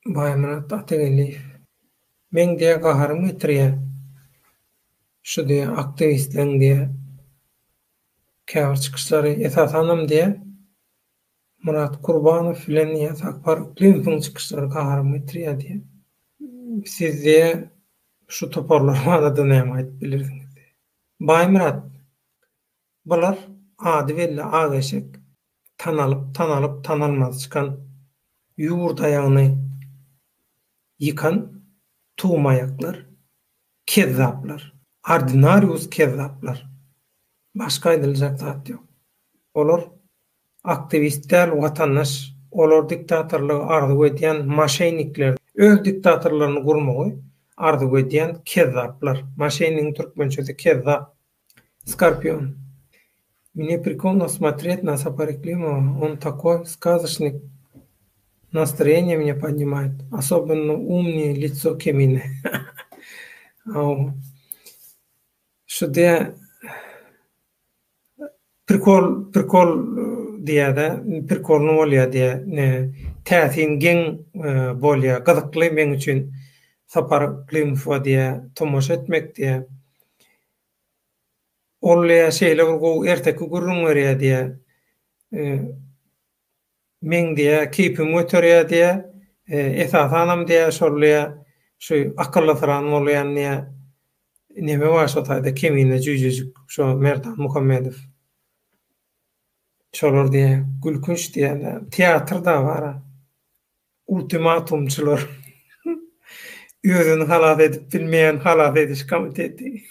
Baýmurat Ategelliýew. Men diýe gaharym getirýär. Şu diýe aktivistleň diýe käbir çykyşlary esasanam diýe Murat Gurbanow bilen ýa-da Klimpiň çykyşlary gaharym getirýär diýe. Siz diýe şu toparlary barada näme aýdyp bilirsiňiz? Baýmurat, bular ady belli agaşek tanalyp tanalmaz çykan ýurdaýagyny ýykan tuğmayaklar, kezzaplar, ordinarius kezzaplar. Başga aýdyljak zat ýok. Olar aktivistler, watandaş, olar diktatorlygy arzu edýän maşenikler, öz diktatorlaryny gurmagy arzu edýän kezzaplar. Maşenin türkmençesi kezzap. Скорпион. Мне прикольно смотреть на Сапар Климова. Он такой сказочник. Настроение меня поднимает. Особенно умное лицо Кемины. Şu diye prikol diye de prikolnu bolýa diye täsin geň bolýa gyzykly men üçin Sapar Klimow diye tomoşa etmek diye olýa şeýle bir erteki gurrun berýär diye men diye keypim göterýär diye esasanam diye şolýa şu akyllysyran bolýan diye neme başlataýda kemine jüjüjük şu Merdan Muhammedow şolar diye gülkünç diye teatrda bara ultimatumçylar özüni halat edip bilmeýän halat ediş komiteti.